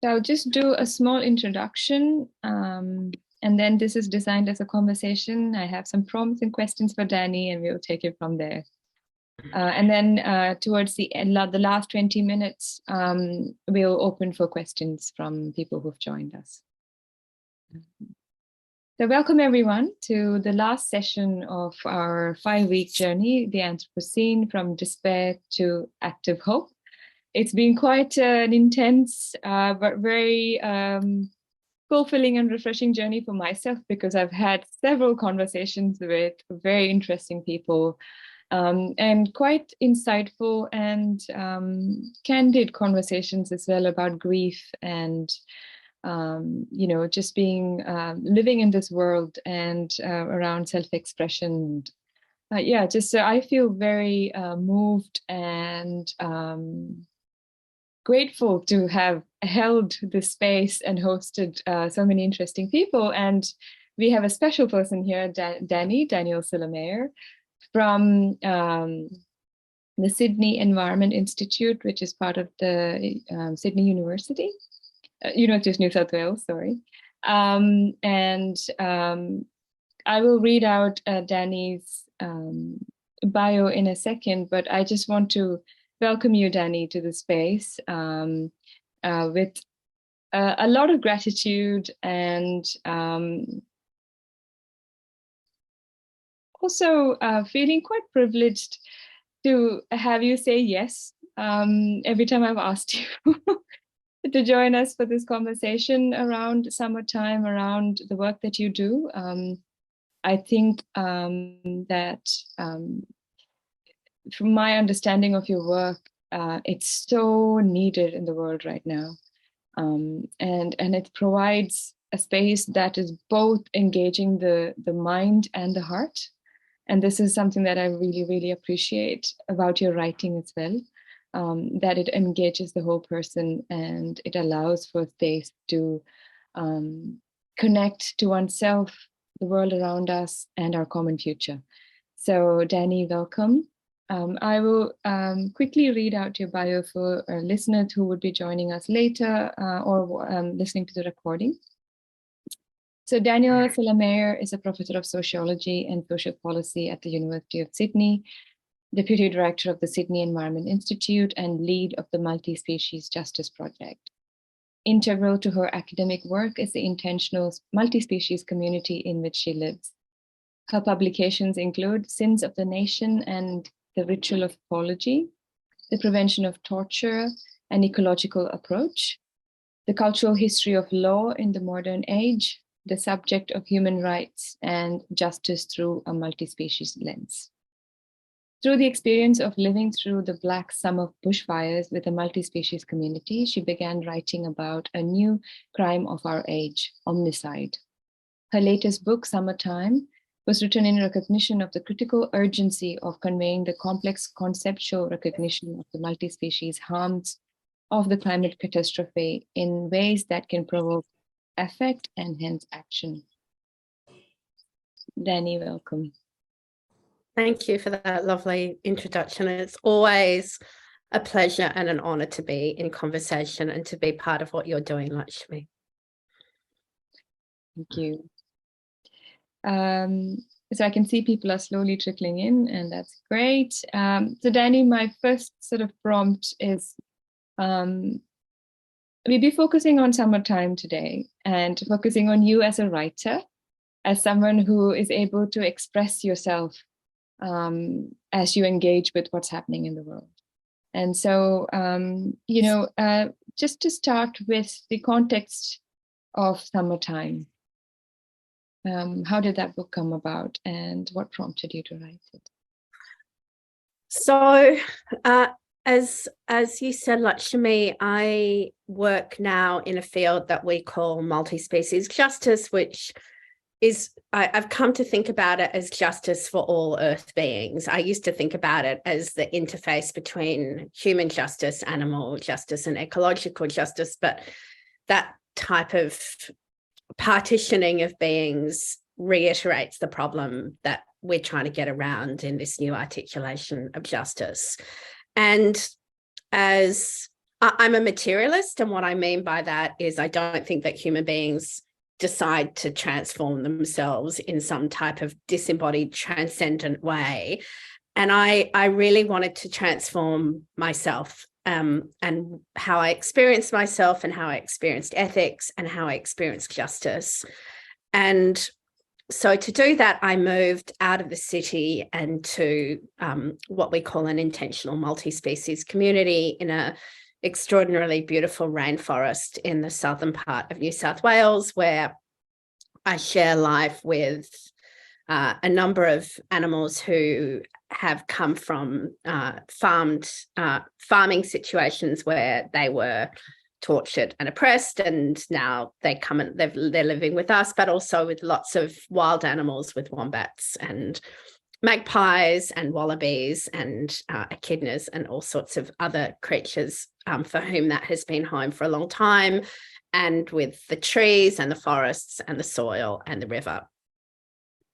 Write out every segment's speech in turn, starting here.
So I'll just do a small introduction, and then this is designed as a conversation. I have some prompts and questions for Danny, and we'll take it from there. And then towards the end, the last 20 minutes, we'll open for questions from people who've joined us. So welcome everyone to the last session of our 5-week journey, the Anthropocene from despair to active hope. It's been quite an intense but very fulfilling and refreshing journey for myself, because I've had several conversations with very interesting people and quite insightful and candid conversations as well about grief and just being living in this world and around self-expression. So I feel very moved and grateful to have held this space and hosted so many interesting people. And we have a special person here, Danielle Celermajer, from the Sydney Environment Institute, which is part of the Sydney University. Just New South Wales, sorry. I will read out Danny's bio in a second, but I just want to welcome you, Danny, to the space with a lot of gratitude and also feeling quite privileged to have you say yes every time I've asked you to join us for this conversation around summertime, around the work that you do. I think that from my understanding of your work, it's so needed in the world right now. And it provides a space that is both engaging the mind and the heart. And this is something that I really, really appreciate about your writing as well. That it engages the whole person and it allows for space to connect to oneself, the world around us, and our common future. So Danny, welcome. I will quickly read out your bio for listeners who would be joining us later or listening to the recording. So Danielle Celermajer is a professor of sociology and social policy at the University of Sydney, Deputy Director of the Sydney Environment Institute, and lead of the Multispecies Justice Project. Integral to her academic work is the intentional multi-species community in which she lives. Her publications include Sins of the Nation and the Ritual of Apology, The Prevention of Torture, An Ecological Approach, The Cultural History of Law in the Modern Age, The Subject of Human Rights, and Justice Through a Multi-Species Lens. Through the experience of living through the Black Summer bushfires with a multi-species community, she began writing about a new crime of our age, Omnicide. Her latest book, Summertime, was written in recognition of the critical urgency of conveying the complex conceptual recognition of the multi-species harms of the climate catastrophe in ways that can provoke affect and hence action. Danny, welcome. Thank you for that lovely introduction. It's always a pleasure and an honor to be in conversation and to be part of what you're doing, Lakshmi. Thank you. So I can see people are slowly trickling in, and that's great. So Danny, my first sort of prompt is, we'll be focusing on summertime today and focusing on you as a writer, as someone who is able to express yourself as you engage with what's happening in the world. And so, just to start with the context of Summertime, how did that book come about and what prompted you to write it? So, as you said, Lakshmi, I work now in a field that we call multi-species justice, which is, I've come to think about it as justice for all earth beings. I used to think about it as the interface between human justice, animal justice, and ecological justice, but that type of partitioning of beings reiterates the problem that we're trying to get around in this new articulation of justice. And as I'm a materialist, and what I mean by that is I don't think that human beings decide to transform themselves in some type of disembodied, transcendent way. And I really wanted to transform myself, and how I experienced myself and how I experienced ethics and how I experienced justice. And so to do that, I moved out of the city and to what we call an intentional multi-species community in a extraordinarily beautiful rainforest in the southern part of New South Wales, where I share life with a number of animals who have come from farming situations where they were tortured and oppressed, and now they're living with us, but also with lots of wild animals, with wombats and magpies and wallabies and echidnas and all sorts of other creatures for whom that has been home for a long time, and with the trees and the forests and the soil and the river.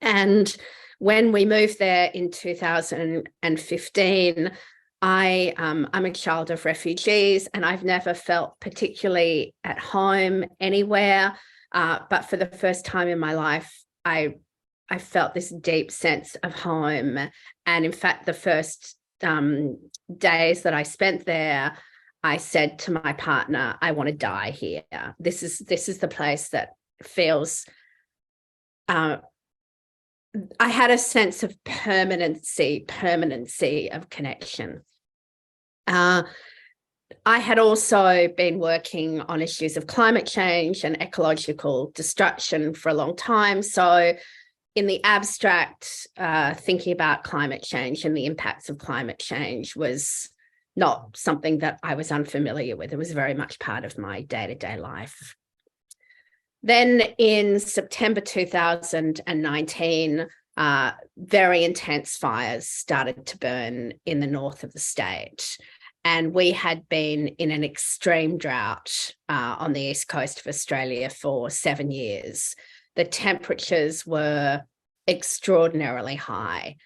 And when we moved there in 2015, I'm a child of refugees, and I've never felt particularly at home anywhere. But for the first time in my life, I felt this deep sense of home. And in fact, the first days that I spent there, I said to my partner, I want to die here. This is the place that feels, I had a sense of permanency of connection. I had also been working on issues of climate change and ecological destruction for a long time. So in the abstract, thinking about climate change and the impacts of climate change was not something that I was unfamiliar with. It was very much part of my day-to-day life. Then in September 2019, very intense fires started to burn in the north of the state. And we had been in an extreme drought on the east coast of Australia for 7 years. The temperatures were extraordinarily high.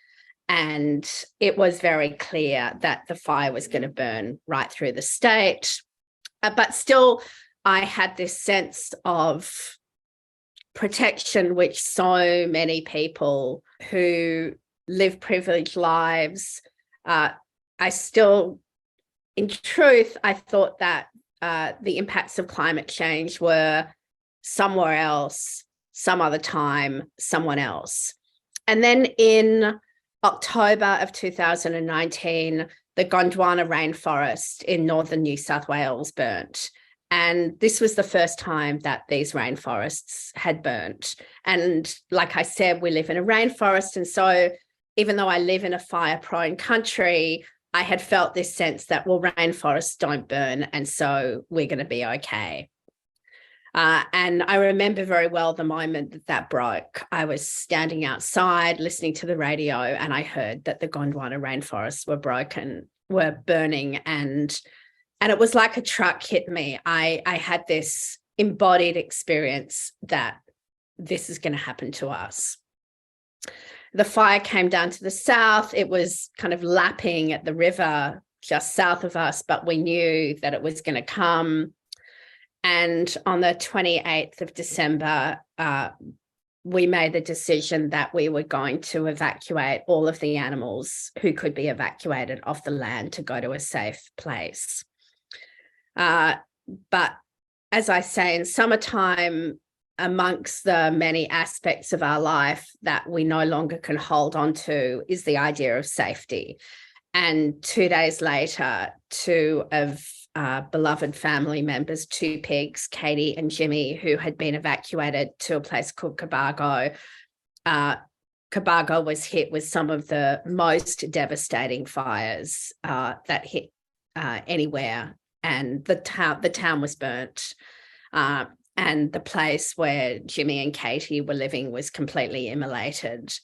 And it was very clear that the fire was going to burn right through the state. But still, I had this sense of protection, which so many people who live privileged lives, I still, in truth, I thought that the impacts of climate change were somewhere else, some other time, someone else. And then in October of 2019, the Gondwana rainforest in northern New South Wales burnt. And this was the first time that these rainforests had burnt. And like I said, we live in a rainforest. And so even though I live in a fire-prone country, I had felt this sense that, well, rainforests don't burn, and so we're going to be okay. And I remember very well the moment that broke. I was standing outside listening to the radio, and I heard that the Gondwana rainforests were burning, and it was like a truck hit me. I had this embodied experience that this is going to happen to us. The fire came down to the south. It was kind of lapping at the river just south of us, but we knew that it was going to come. And on the 28th of December, we made the decision that we were going to evacuate all of the animals who could be evacuated off the land to go to a safe place. But as I say, in summertime, amongst the many aspects of our life that we no longer can hold on to is the idea of safety. And 2 days later, two of beloved family members, two pigs, Katie and Jimmy, who had been evacuated to a place called Cobargo. Cobargo was hit with some of the most devastating fires that hit anywhere, and the town was burnt. And the place where Jimmy and Katie were living was completely immolated.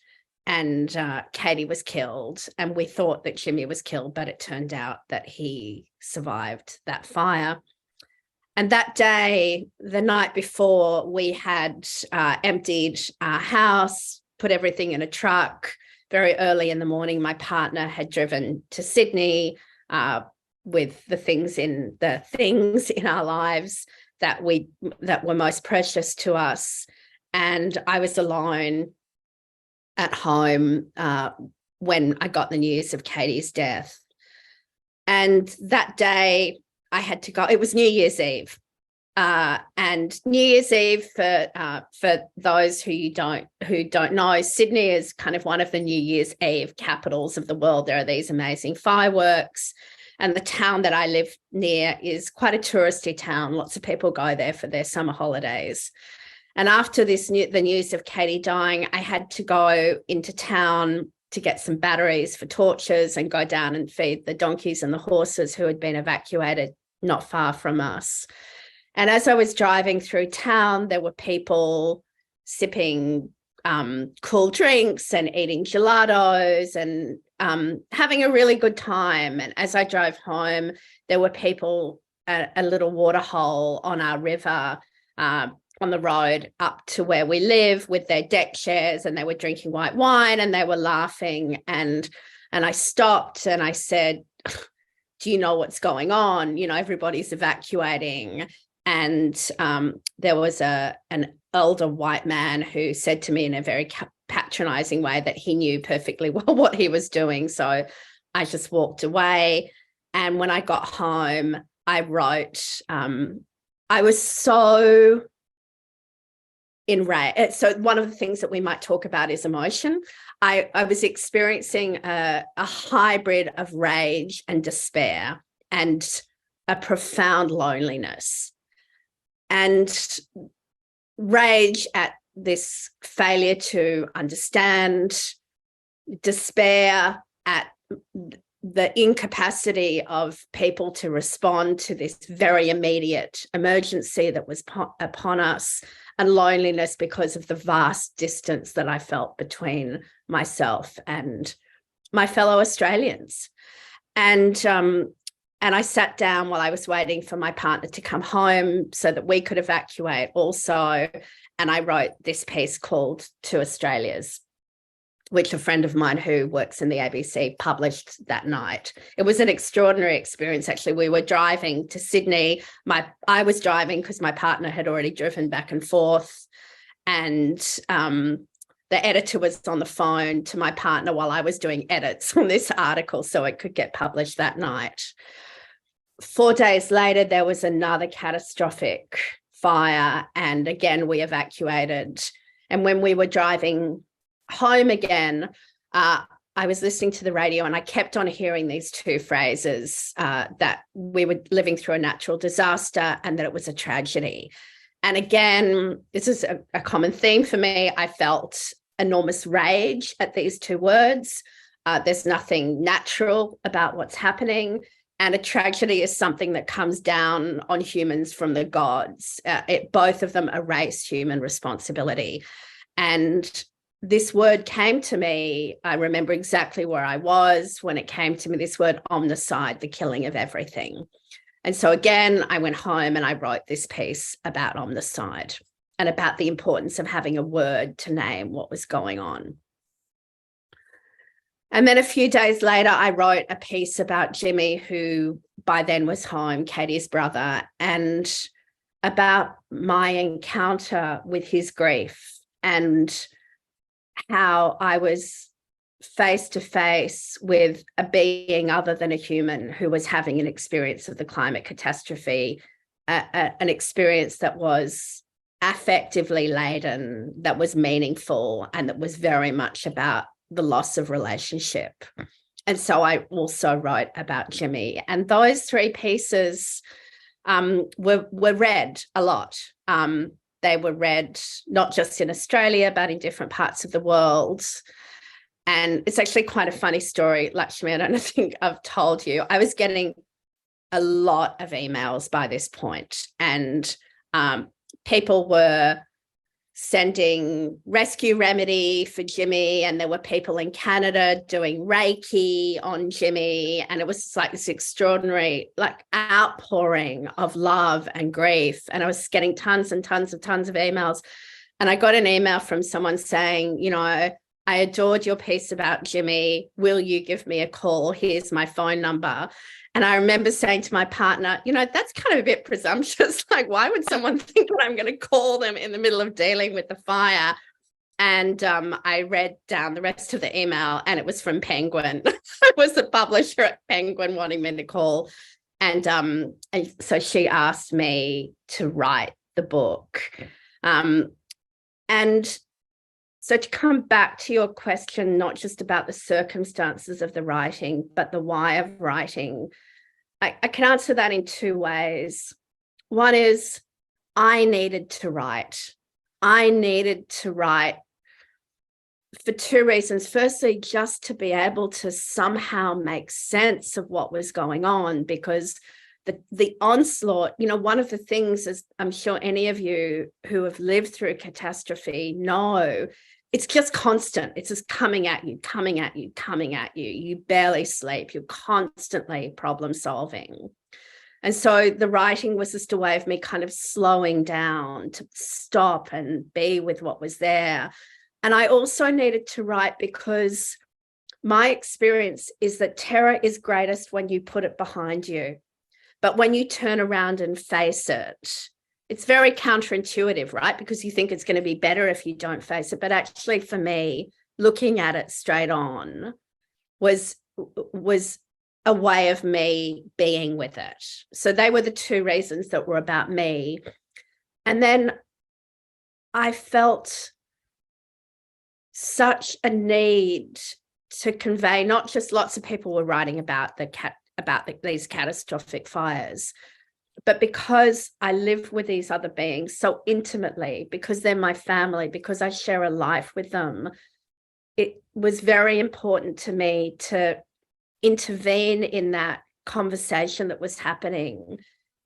And Katie was killed, and we thought that Jimmy was killed, but it turned out that he survived that fire. And that day, the night before, we had emptied our house, put everything in a truck. Very early in the morning, my partner had driven to Sydney, with the things in our lives that were most precious to us. And I was alone at home when I got the news of Katie's death. And that day I had to go. It was New Year's Eve. And New Year's Eve, for those who don't know, Sydney is kind of one of the New Year's Eve capitals of the world. There are these amazing fireworks, and the town that I live near is quite a touristy town. Lots of people go there for their summer holidays. And after the news of Katie dying, I had to go into town to get some batteries for torches and go down and feed the donkeys and the horses who had been evacuated not far from us. And as I was driving through town, there were people sipping cool drinks and eating gelatos and having a really good time. And as I drove home, there were people at a little water hole on our river on the road up to where we live with their deck chairs, and they were drinking white wine and they were laughing. And I stopped and I said, do you know what's going on? You know, everybody's evacuating. And there was an older white man who said to me in a very patronizing way that he knew perfectly well what he was doing. So I just walked away. And when I got home, I wrote, I was so enraged. So one of the things that we might talk about is emotion. I was experiencing a hybrid of rage and despair and a profound loneliness. And rage at this failure to understand, despair at the incapacity of people to respond to this very immediate emergency that was upon us, and loneliness because of the vast distance that I felt between myself and my fellow Australians. And I sat down while I was waiting for my partner to come home so that we could evacuate also. And I wrote this piece called To Australia's, which a friend of mine who works in the ABC published that night. It was an extraordinary experience, actually. We were driving to Sydney. I was driving because my partner had already driven back and forth. And the editor was on the phone to my partner while I was doing edits on this article so it could get published that night. 4 days later, there was another catastrophic fire, and again, we evacuated. And when we were driving home again, I was listening to the radio and I kept on hearing these two phrases, that we were living through a natural disaster and that it was a tragedy. And again, this is a common theme for me. I felt enormous rage at these two words. There's nothing natural about what's happening. And a tragedy is something that comes down on humans from the gods. Both of them erase human responsibility. And this word came to me. I remember exactly where I was when it came to me, this word omnicide, the killing of everything. And so again, I went home and I wrote this piece about omnicide and about the importance of having a word to name what was going on. And then a few days later, I wrote a piece about Jimmy, who by then was home, Katie's brother, and about my encounter with his grief and how I was face to face with a being other than a human who was having an experience of the climate catastrophe, an experience that was affectively laden, that was meaningful, and that was very much about the loss of relationship. And so I also wrote about Jimmy. And those three pieces were read a lot. They were read not just in Australia, but in different parts of the world. And it's actually quite a funny story, Lakshmi. I don't think I've told you. I was getting a lot of emails by this point, and people were sending rescue remedy for Jimmy, and there were people in Canada doing Reiki on Jimmy, and it was like this extraordinary outpouring of love and grief. And I was getting tons of emails, and I got an email from someone saying, I adored your piece about Jimmy. Will you give me a call? Here's my phone number. And I remember saying to my partner, that's kind of a bit presumptuous. Like, why would someone think that I'm going to call them in the middle of dealing with the fire? And I read down the rest of the email, and it was from Penguin. It was the publisher at Penguin wanting me to call. And so she asked me to write the book. And so to come back to your question, not just about the circumstances of the writing, but the why of writing, I can answer that in two ways. One is I needed to write. I needed to write for two reasons. Firstly, just to be able to somehow make sense of what was going on, because the onslaught, one of the things, as I'm sure any of you who have lived through catastrophe know, it's just constant. It's just coming at you, coming at you, coming at you. You barely sleep. You're constantly problem solving. And so the writing was just a way of me kind of slowing down to stop and be with what was there. And I also needed to write because my experience is that terror is greatest when you put it behind you. But when you turn around and face it, it's very counterintuitive, right? Because you think it's going to be better if you don't face it. But actually, for me, looking at it straight on was a way of me being with it. So they were the two reasons that were about me. And then I felt such a need to convey, not just lots of people were writing about these catastrophic fires, but because I live with these other beings so intimately, because they're my family, because I share a life with them, it was very important to me to intervene in that conversation that was happening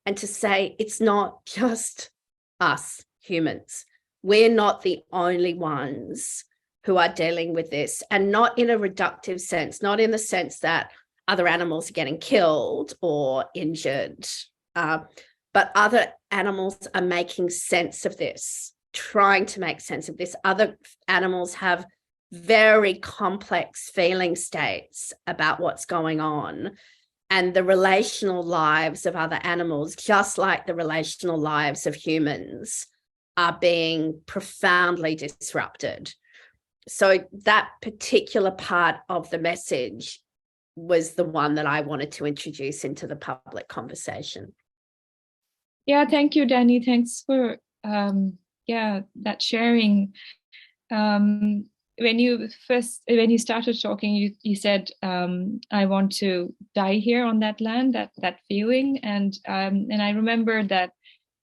and to say, it's not just us humans. We're not the only ones who are dealing with this, and not in a reductive sense, not in the sense that other animals are getting killed or injured, but other animals are making sense of this, trying to make sense of this. Other animals have very complex feeling states about what's going on, and the relational lives of other animals, just like the relational lives of humans, are being profoundly disrupted. So that particular part of the message was the one that I wanted to introduce into the public conversation. Yeah, thank you, Dani. Thanks for that sharing. When you started talking, you said, I want to die here on that land, that feeling. And I remember that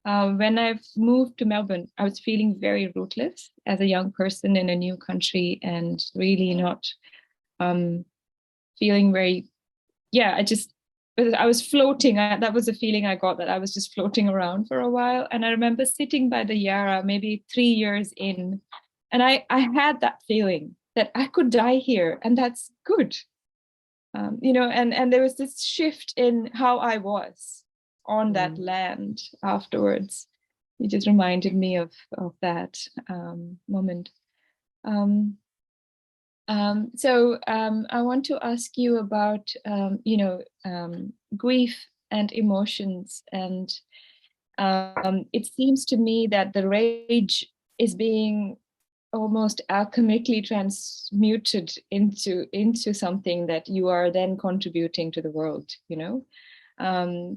when I moved to Melbourne, I was feeling very rootless as a young person in a new country, and really not feeling very, I was floating. That was a feeling I got, that I was just floating around for a while. And I remember sitting by the Yarra, maybe 3 years in, and I had that feeling that I could die here, and that's good. And there was this shift in how I was on that land afterwards. It just reminded me of that moment. So I want to ask you about, grief and emotions. And it seems to me that the rage is being almost alchemically transmuted into something that you are then contributing to the world,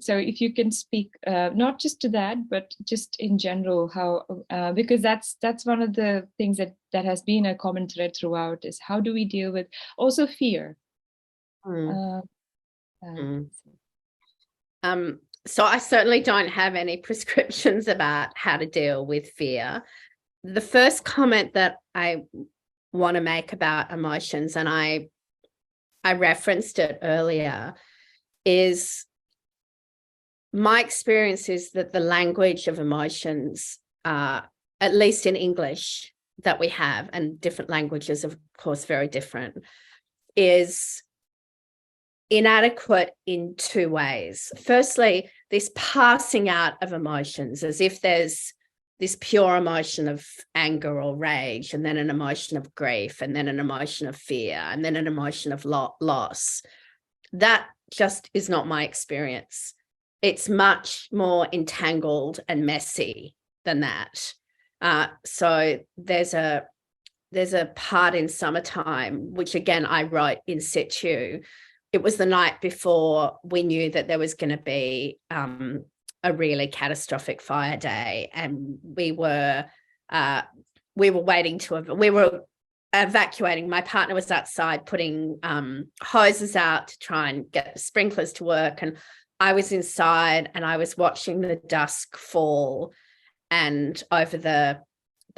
So if you can speak not just to that, but just in general, how because that's one of the things that has been a common thread throughout, is how do we deal with also fear. So I certainly don't have any prescriptions about how to deal with fear. The first comment that I want to make about emotions, and I referenced it earlier, is my experience is that the language of emotions, at least in English that we have, and different languages, of course, very different, is inadequate in two ways. Firstly, this passing out of emotions, as if there's this pure emotion of anger or rage, and then an emotion of grief, and then an emotion of fear, and then an emotion of loss. That just is not my experience. It's much more entangled and messy than that. So there's a part in Summertime, which again I wrote in situ. It was the night before we knew that there was going to be a really catastrophic fire day, and we were evacuating. My partner was outside putting hoses out to try and get the sprinklers to work, and I was inside and I was watching the dusk fall and over the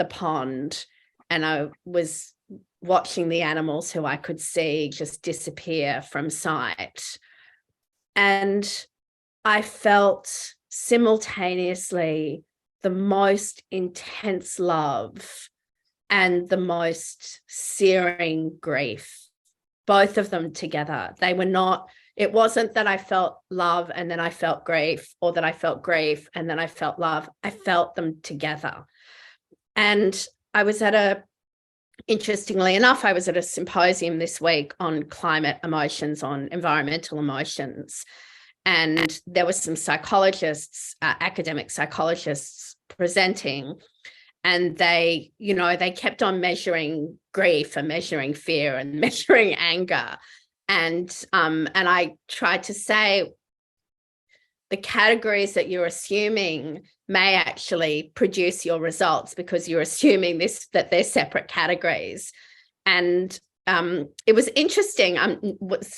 pond, and I was watching the animals who I could see just disappear from sight. And I felt simultaneously the most intense love and the most searing grief, both of them together. They were not, it wasn't that I felt love and then I felt grief, or that I felt grief and then I felt love. I felt them together. And I was interestingly enough, I was at a symposium this week on climate emotions, on environmental emotions. And there were some psychologists, academic psychologists presenting, and they kept on measuring grief and measuring fear and measuring anger. And I tried to say, the categories that you're assuming may actually produce your results because you're assuming that they're separate categories. And it was interesting.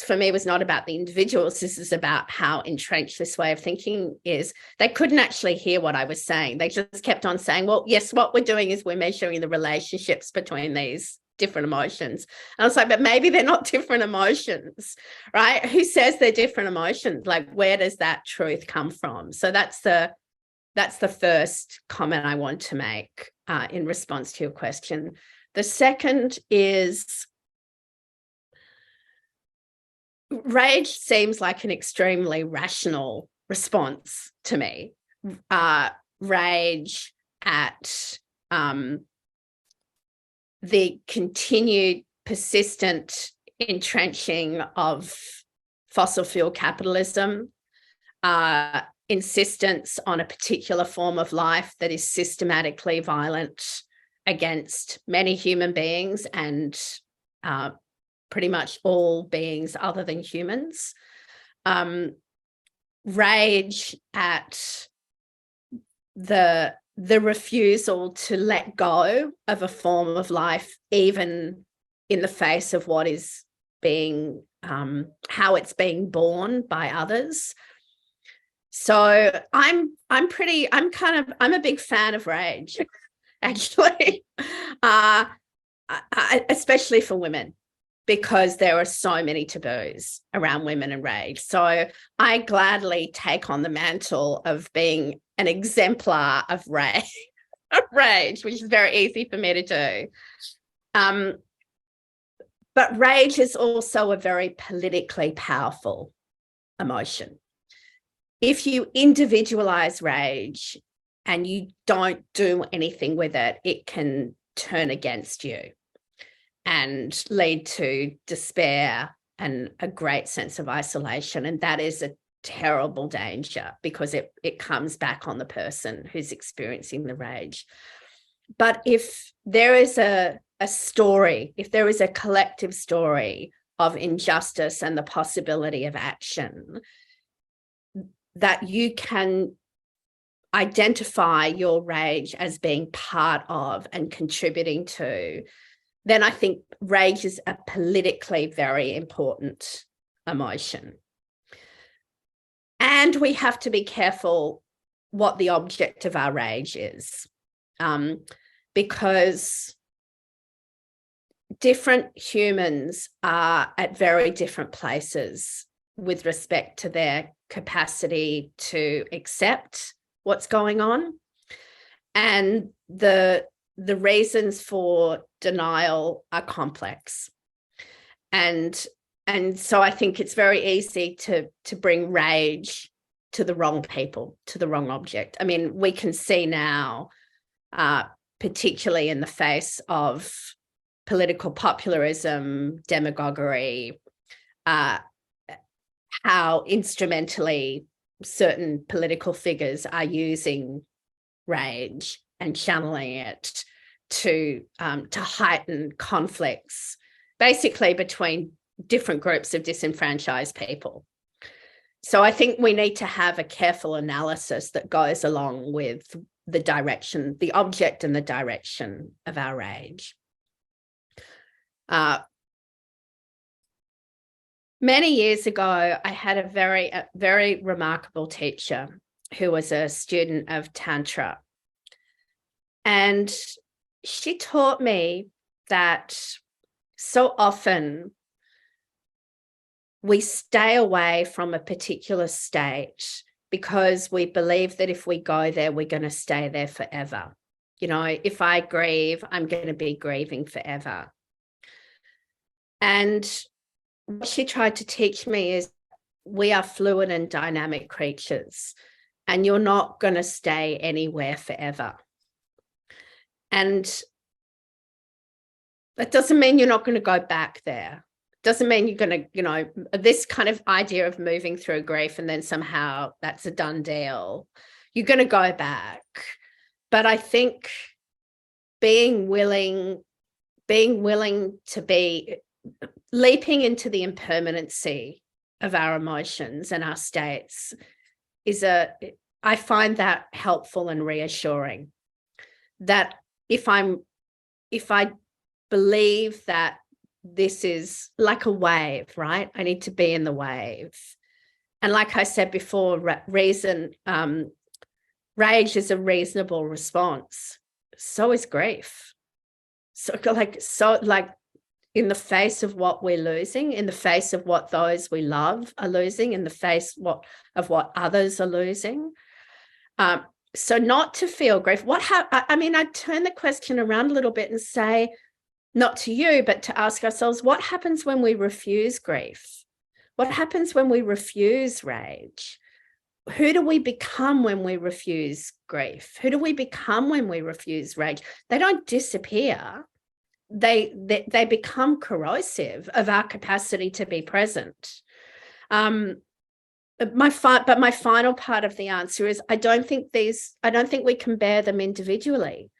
For me, it was not about the individuals. This is about how entrenched this way of thinking is. They couldn't actually hear what I was saying. They just kept on saying, well, yes, what we're doing is we're measuring the relationships between these different emotions. And I was like, but maybe they're not different emotions, right? Who says they're different emotions? Like, where does that truth come from? So that's the first comment I want to make in response to your question. The second is, rage seems like an extremely rational response to me. Rage at the continued persistent entrenching of fossil fuel capitalism, insistence on a particular form of life that is systematically violent against many human beings and pretty much all beings other than humans. Rage at the refusal to let go of a form of life, even in the face of what is being, how it's being borne by others. So I'm a big fan of rage, actually, especially for women, because there are so many taboos around women and rage. So I gladly take on the mantle of being an exemplar of rage, which is very easy for me to do. But rage is also a very politically powerful emotion. If you individualize rage and you don't do anything with it, it can turn against you and lead to despair and a great sense of isolation. And that is a terrible danger because it comes back on the person who's experiencing the rage. But if there is a story, if there is a collective story of injustice and the possibility of action that you can identify your rage as being part of and contributing to, then I think rage is a politically very important emotion. And we have to be careful what the object of our rage is, because different humans are at very different places with respect to their capacity to accept what's going on. And the reasons for denial are complex. And so I think it's very easy to bring rage to the wrong people, to the wrong object. I mean, we can see now particularly in the face of political popularism, demagoguery, how instrumentally certain political figures are using rage and channeling it to heighten conflicts, basically between different groups of disenfranchised people. So I think we need to have a careful analysis that goes along with the direction, the object and the direction of our rage. Many years ago, I had a very remarkable teacher who was a student of Tantra. And she taught me that so often we stay away from a particular state because we believe that if we go there, we're going to stay there forever. You know, if I grieve, I'm going to be grieving forever. And what she tried to teach me is we are fluid and dynamic creatures, and you're not going to stay anywhere forever. And that doesn't mean you're not going to go back there. Doesn't mean you're going to, you know, this kind of idea of moving through grief and then somehow that's a done deal. You're going to go back. But I think being willing to be leaping into the impermanency of our emotions and our states I find that helpful and reassuring. That if I believe that this is like a wave, right? I need to be in the wave. And like I said before, rage is a reasonable response. So is grief. So in the face of what we're losing, in the face of what those we love are losing, in the face of what others are losing. So not to feel grief. I turn the question around a little bit and say, not to you, but to ask ourselves, what happens when we refuse grief? What happens when we refuse rage? Who do we become when we refuse grief? Who do we become when we refuse rage? They don't disappear. They become corrosive of our capacity to be present. But my final part of the answer is I don't think we can bear them individually.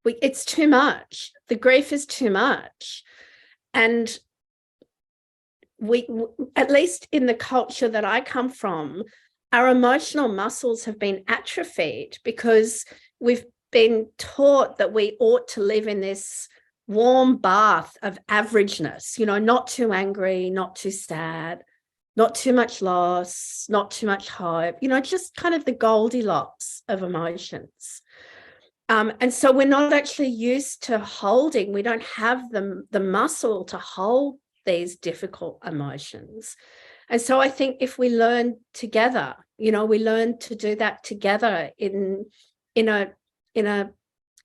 It's too much. The grief is too much. And we, at least in the culture that I come from, our emotional muscles have been atrophied because we've been taught that we ought to live in this warm bath of averageness, you know, not too angry, not too sad, not too much loss, not too much hope, you know, just kind of the Goldilocks of emotions. And so we're not actually used to holding, we don't have the muscle to hold these difficult emotions. And so I think if we learn together, you know, we learn to do that together in a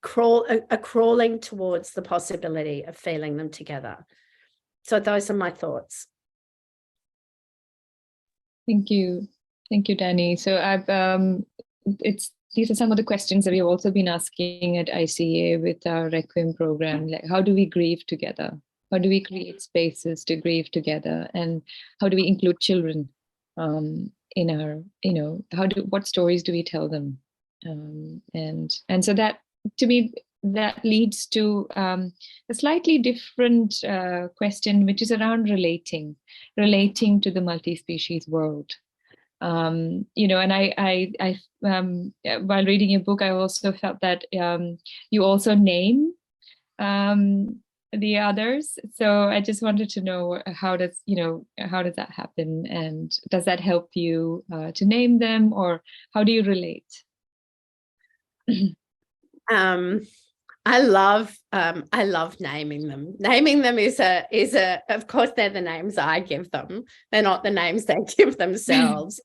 crawling towards the possibility of feeling them together. So those are my thoughts. Thank you, Dani. So these are some of the questions that we've also been asking at ICA with our Requiem program. Like, how do we grieve together? How do we create spaces to grieve together? And how do we include children in our, you know, what stories do we tell them? And so that, to me, that leads to a slightly different question, which is around relating to the multi-species world. You know, and I while reading your book, I also felt that you also name the others. So I just wanted to know how does that happen, and does that help you to name them, or how do you relate? I love naming them. Naming them is of course they're the names I give them. They're not the names they give themselves.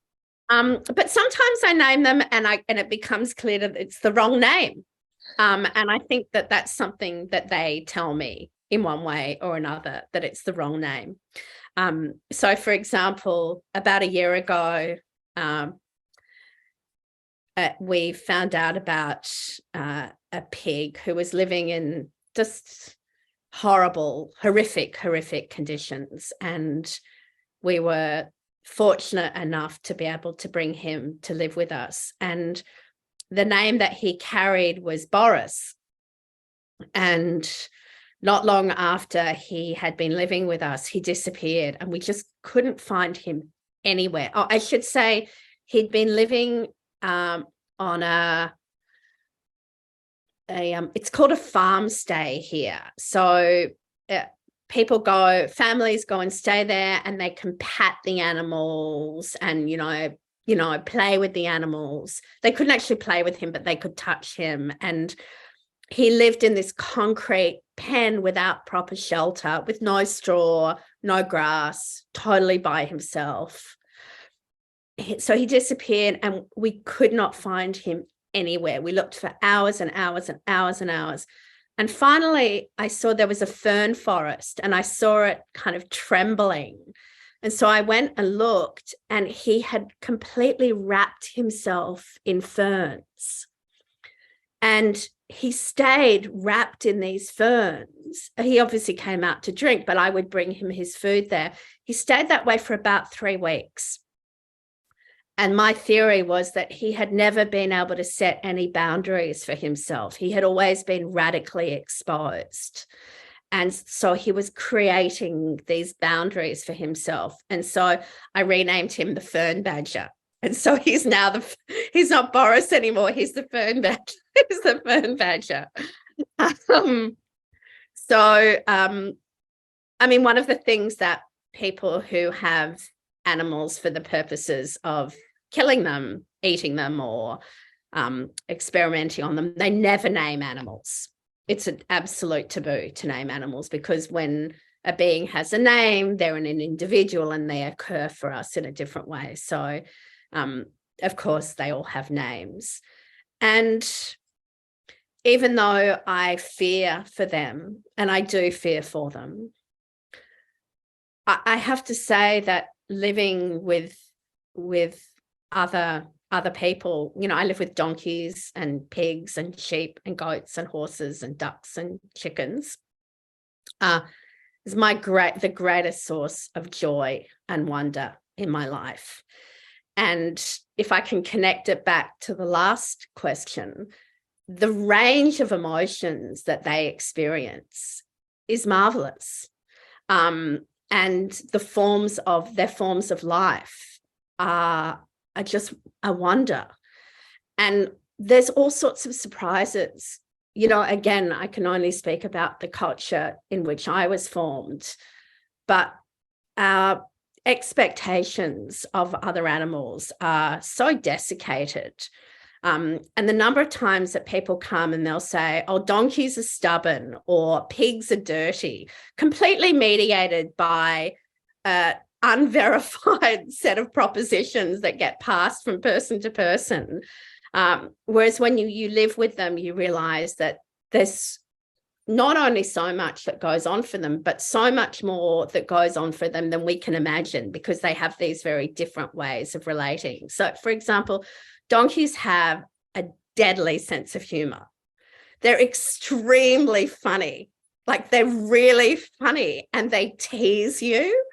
But sometimes I name them and it becomes clear that it's the wrong name. And I think that that's something that they tell me in one way or another, that it's the wrong name. So for example, about a year ago, we found out about a pig who was living in just horrific conditions. And we were fortunate enough to be able to bring him to live with us. And the name that he carried was Boris. And not long after he had been living with us, he disappeared, and we just couldn't find him anywhere. Oh, I should say he'd been living on it's called a farm stay here. So families go and stay there, and they can pat the animals and, play with the animals. They couldn't actually play with him, but they could touch him. And he lived in this concrete pen without proper shelter, with no straw, no grass, totally by himself. So he disappeared, and we could not find him anywhere. We looked for hours and hours and hours and hours. And finally, I saw there was a fern forest, and I saw it kind of trembling. And so I went and looked, and he had completely wrapped himself in ferns. And he stayed wrapped in these ferns. He obviously came out to drink, but I would bring him his food there. He stayed that way for about 3 weeks. And my theory was that he had never been able to set any boundaries for himself. He had always been radically exposed. And so he was creating these boundaries for himself. And so I renamed him the Fern Badger. And so he's now he's not Boris anymore. He's the Fern Badger. He's the Fern Badger. One of the things that people who have animals for the purposes of killing them, eating them, or experimenting on them, they never name animals. It's an absolute taboo to name animals, because when a being has a name, they're an individual and they occur for us in a different way. So, of course, they all have names. And even though I fear for them, and I do fear for them, I have to say that living with other people, I live with donkeys and pigs and sheep and goats and horses and ducks and chickens, is the greatest source of joy and wonder in my life. And if I can connect it back to the last question, the range of emotions that they experience is marvelous. And their forms of life are just a wonder. And there's all sorts of surprises. Again, I can only speak about the culture in which I was formed, but our expectations of other animals are so desiccated. And the number of times that people come and they'll say, oh, donkeys are stubborn or pigs are dirty, completely mediated by unverified set of propositions that get passed from person to person. Whereas when you live with them, you realize that there's not only so much that goes on for them, but so much more that goes on for them than we can imagine, because they have these very different ways of relating. So, for example, donkeys have a deadly sense of humor. They're extremely funny. Like, they're really funny, and they tease you.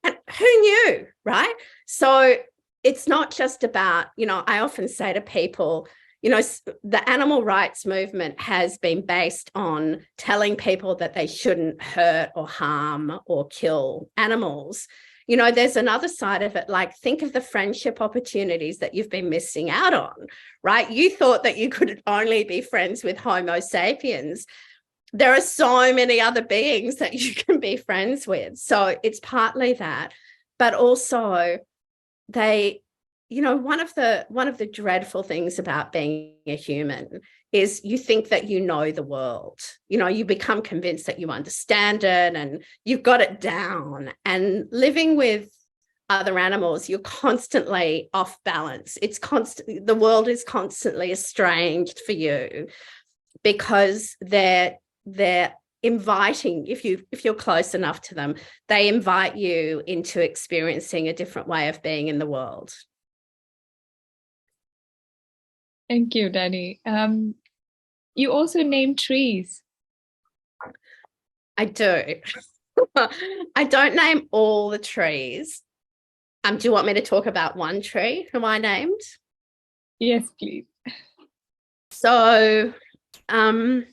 And who knew, right? So it's not just about, I often say to people, the animal rights movement has been based on telling people that they shouldn't hurt or harm or kill animals. There's another side of it, like, think of the friendship opportunities that you've been missing out on, right? You thought that you could only be friends with Homo sapiens. There are so many other beings that you can be friends with. So it's partly that, but also one of the dreadful things about being a human is you think that you know the world. You become convinced that you understand it and you've got it down. And living with other animals, you're constantly off balance. The world is constantly estranged for you, because they're inviting, if you're close enough to them, they invite you into experiencing a different way of being in the world. Thank you, Danny. You also name trees. I do. I don't name all the trees. Do you want me to talk about one tree who I named? Yes, please. So, so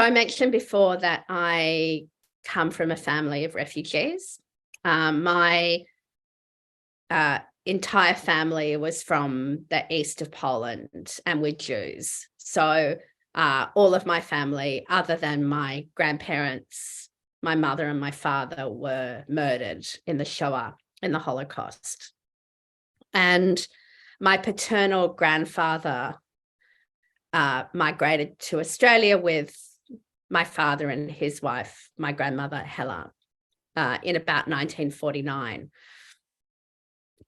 I mentioned before that I come from a family of refugees. My entire family was from the east of Poland, and we're Jews. So all of my family, other than my grandparents, my mother and my father, were murdered in the Shoah, in the Holocaust. And my paternal grandfather migrated to Australia with my father and his wife, my grandmother, Hella, in about 1949.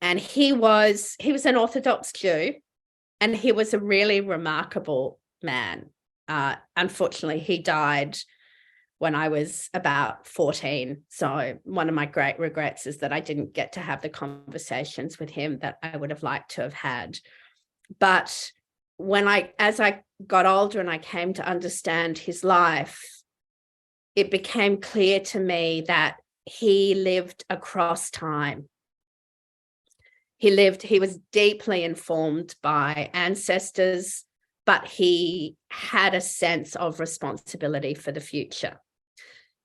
And he was an Orthodox Jew, and he was a really remarkable man. Unfortunately, he died when I was about 14. So one of my great regrets is that I didn't get to have the conversations with him that I would have liked to have had. But as I got older and I came to understand his life, it became clear to me that he lived across time. He was deeply informed by ancestors, but he had a sense of responsibility for the future.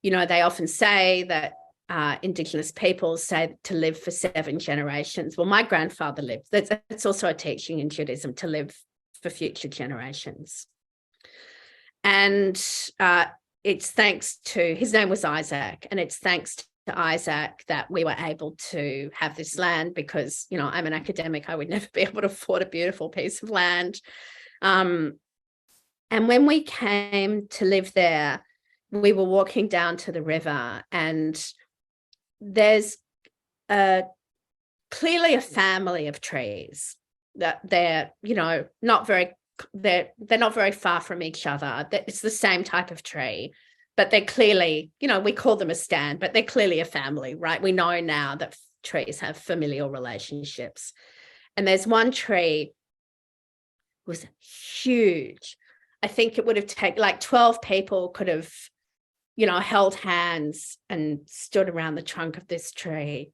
You know, they often say that Indigenous peoples say to live for 7 generations. Well, my grandfather lived. It's also a teaching in Judaism to live for future generations. And it's thanks to, his name was Isaac, and it's thanks to Isaac that we were able to have this land, because, you know, I'm an academic. I would never be able to afford a beautiful piece of land. And when we came to live there, we were walking down to the river, and there's clearly a family of trees that they're, you know, they're not very far from each other. It's the same type of tree, but they're clearly, you know, we call them a stand, but they're clearly a family, right? We know now that trees have familial relationships. And there's one tree was huge. I think it would have taken like 12 people could have, you know, held hands and stood around the trunk of this tree.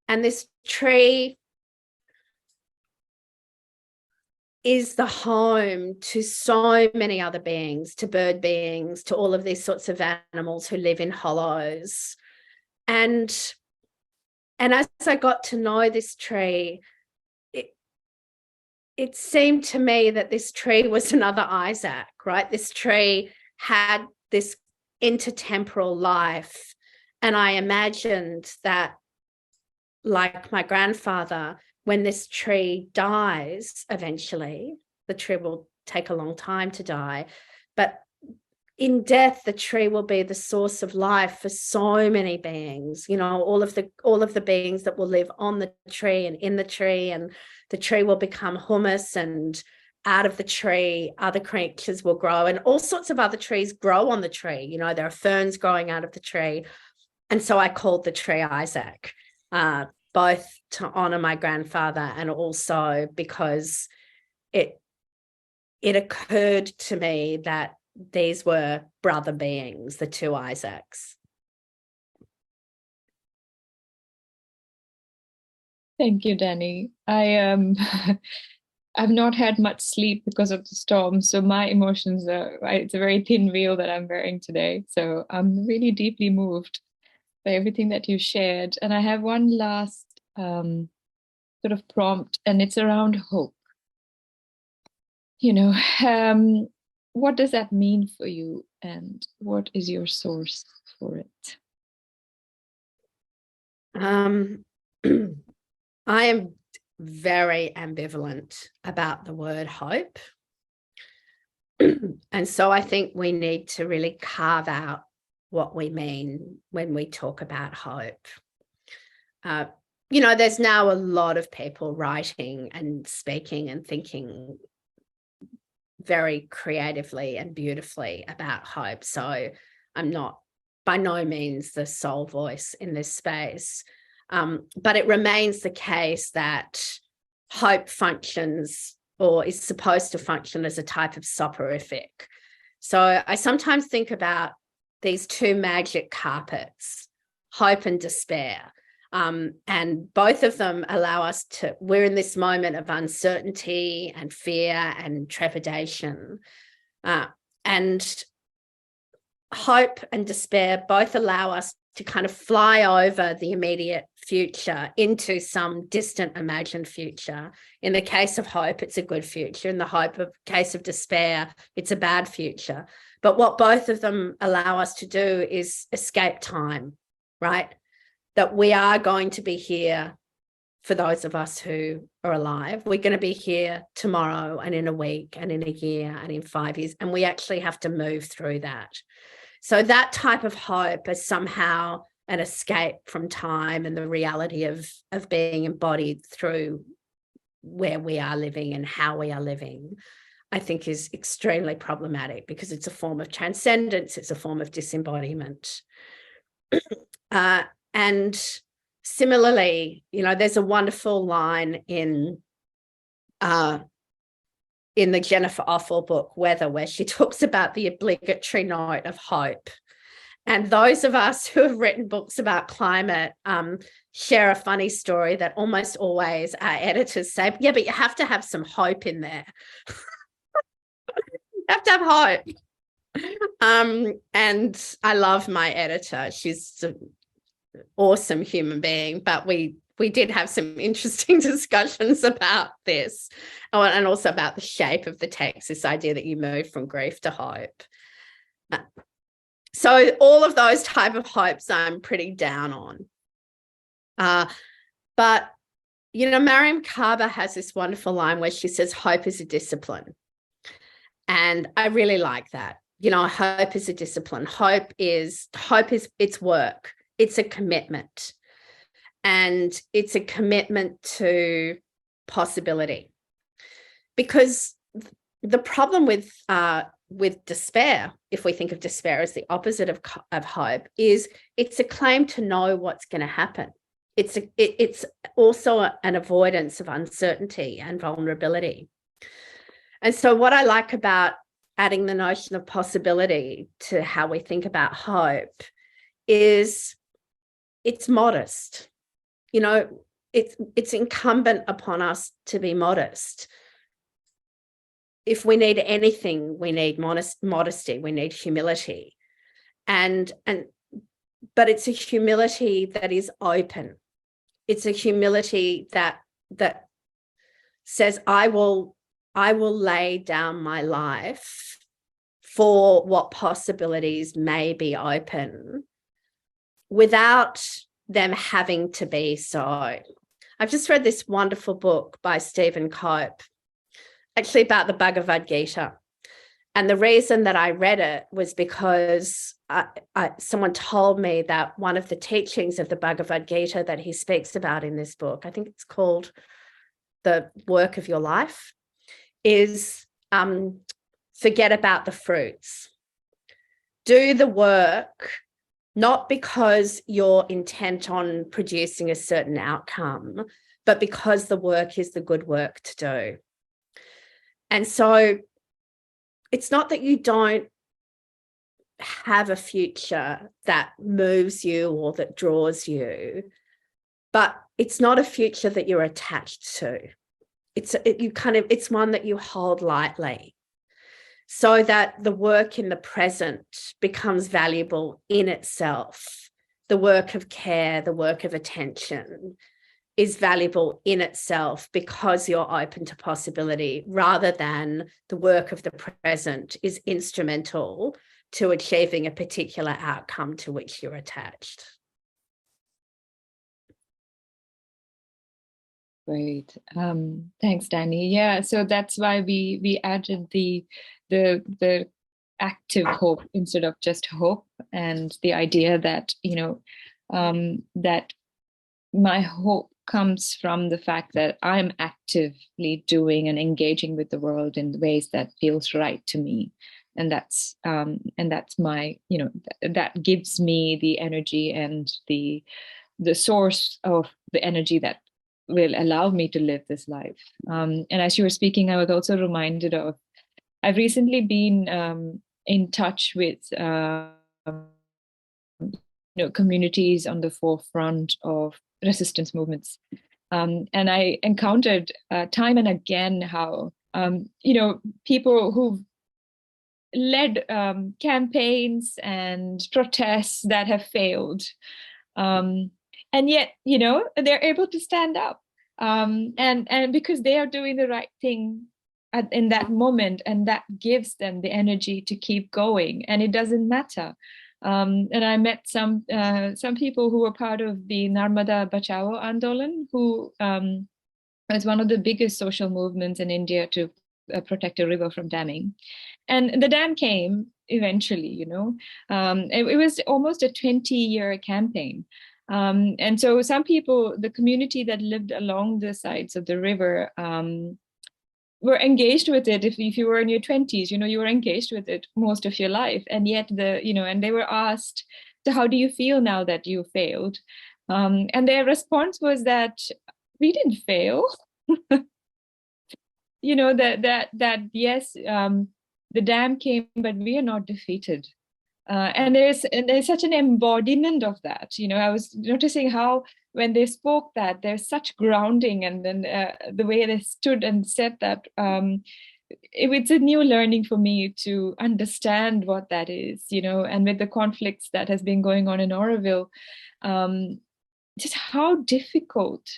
And this tree is the home to so many other beings, to bird beings, to all of these sorts of animals who live in hollows. And as I got to know this tree, it seemed to me that this tree was another Isaac, right? This tree had this intertemporal life. And I imagined that, like my grandfather, when this tree dies, eventually, the tree will take a long time to die, but in death, the tree will be the source of life for so many beings, you know, all of the beings that will live on the tree and in the tree, and the tree will become humus, and out of the tree, other creatures will grow, and all sorts of other trees grow on the tree. You know, there are ferns growing out of the tree. And so I called the tree Isaac, both to honor my grandfather and also because it occurred to me that these were brother beings, the two Isaacs. Thank you, Danny. I've not had much sleep because of the storm, so my emotions it's a very thin veil that I'm wearing today. So I'm really deeply moved by everything that you shared. And I have one last sort of prompt, and it's around hope. You know, what does that mean for you, and what is your source for it? I am very ambivalent about the word hope. And so I think we need to really carve out what we mean when we talk about hope. You know, there's now a lot of people writing and speaking and thinking very creatively and beautifully about hope. So I'm not by no means the sole voice in this space. But it remains the case that hope functions or is supposed to function as a type of soporific. So I sometimes think about these two magic carpets, hope and despair. And both of them allow us to, we're in this moment of uncertainty and fear and trepidation. And hope and despair both allow us to kind of fly over the immediate future into some distant imagined future. In the case of hope, it's a good future. In the case of despair, it's a bad future. But what both of them allow us to do is escape time, right? That we are going to be here, for those of us who are alive. We're going to be here tomorrow and in a week and in a year and in 5 years. And we actually have to move through that. So that type of hope is somehow an escape from time and the reality of being embodied through where we are living and how we are living, I think is extremely problematic because it's a form of transcendence, it's a form of disembodiment. And similarly, you know, there's a wonderful line in the Jennifer Offal book, Weather, where she talks about the obligatory note of hope. And those of us who have written books about climate share a funny story that almost always our editors say, yeah, but you have to have some hope in there. You have to have hope. And I love my editor. She's an awesome human being, but we did have some interesting discussions about this and also about the shape of the text, this idea that you move from grief to hope. So all of those type of hopes I'm pretty down on. But, you know, Mariam Kaba has this wonderful line where she says, hope is a discipline. And I really like that. You know, hope is a discipline. Hope is it's work. It's a commitment. And it's a commitment to possibility. Because the problem with despair, if we think of despair as the opposite of hope, is it's a claim to know what's going to happen. It's also an avoidance of uncertainty and vulnerability. And so what I like about adding the notion of possibility to how we think about hope is it's modest. You know, it's incumbent upon us to be modest. If we need anything, we need modesty, we need humility. But it's a humility that is open. It's a humility that says, I will lay down my life for what possibilities may be open without them having to be so. I've just read this wonderful book by Stephen Cope, actually about the Bhagavad Gita. And the reason that I read it was because someone told me that one of the teachings of the Bhagavad Gita that he speaks about in this book, I think it's called The Work of Your Life, is forget about the fruits. Do the work, not because you're intent on producing a certain outcome, but because the work is the good work to do. And so it's not that you don't have a future that moves you or that draws you, but it's not a future that you're attached to. It's one that you hold lightly, so that the work in the present becomes valuable in itself. The work of care, the work of attention is valuable in itself because you're open to possibility, rather than the work of the present is instrumental to achieving a particular outcome to which you're attached. Great. Thanks, Danny. Yeah, so that's why we added the active hope instead of just hope, and the idea that, you know, that my hope comes from the fact that I'm actively doing and engaging with the world in ways that feels right to me. And that's my, you know, that gives me the energy and the source of the energy that will allow me to live this life. And as you were speaking, I was also reminded of, I've recently been in touch with communities on the forefront of resistance movements. And I encountered time and again how, people who've led campaigns and protests that have failed. And yet, they're able to stand up. And because they are doing the right thing in that moment, and that gives them the energy to keep going. And it doesn't matter. And I met some people who were part of the Narmada Bachao Andolan, who was one of the biggest social movements in India to protect a river from damming. And the dam came eventually, it was almost a 20-year campaign. And so some people, the community that lived along the sides of the river, were engaged with it. If you were in your 20s, you were engaged with it most of your life. And yet and they were asked, so how do you feel now that you failed? And their response was that we didn't fail. that yes, the dam came, but we are not defeated. And there's such an embodiment of that. I was noticing how when they spoke that, there's such grounding, and then the way they stood and said that, it's a new learning for me to understand what that is, and with the conflicts that has been going on in Oroville, just how difficult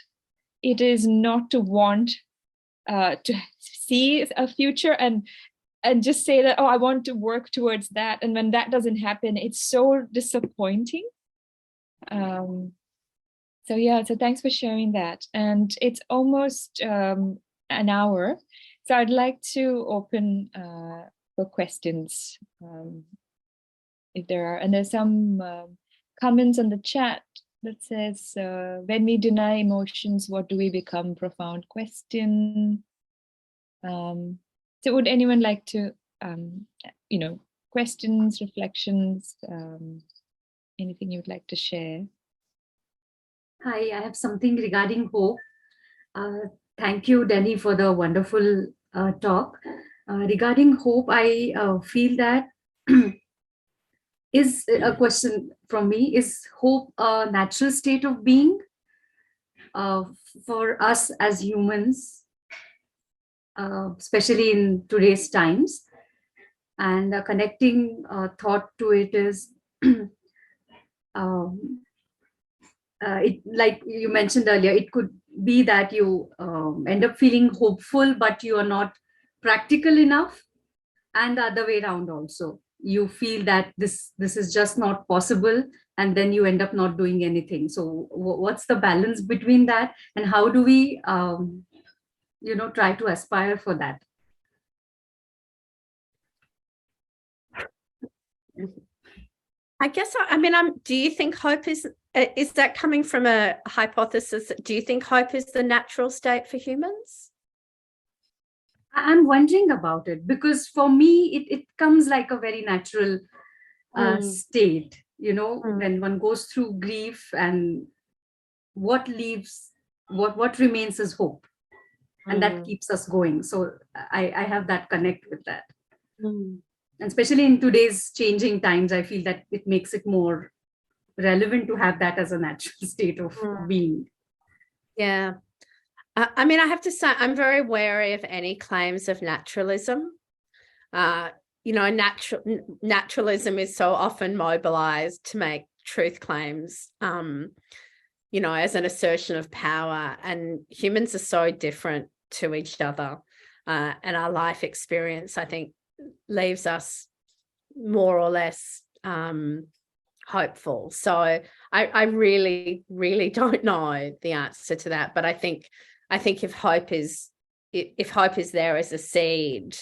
it is not to want to see a future and just say that, oh, I want to work towards that. And when that doesn't happen, it's so disappointing. So thanks for sharing that. And it's almost an hour. So I'd like to open for questions if there are. And there's some comments on the chat that says, when we deny emotions, what do we become? Profound question. So would anyone like to, questions, reflections, anything you'd like to share? Hi, I have something regarding hope. Thank you, Danny, for the wonderful talk. Regarding hope, I feel that is a question from me. Is hope a natural state of being for us as humans, especially in today's times? And connecting thought to it is, it, like you mentioned earlier, it could be that you end up feeling hopeful, but you are not practical enough, and the other way around also. You feel that this is just not possible, and then you end up not doing anything. So what's the balance between that, and how do we try to aspire for that? I guess, do you think hope is that coming from a hypothesis? Do you think hope is the natural state for humans? I'm wondering about it, because for me, it comes like a very natural state, when one goes through grief, and what remains is hope. And that keeps us going. So I have that connect with that. And especially in today's changing times, I feel that it makes it more relevant to have that as a natural state of being. Yeah. I have to say, I'm very wary of any claims of naturalism. Naturalism is so often mobilized to make truth claims, as an assertion of power. And humans are so different to each other. And our life experience, I think, leaves us more or less hopeful. So I really, really don't know the answer to that. But I think if hope is there as a seed,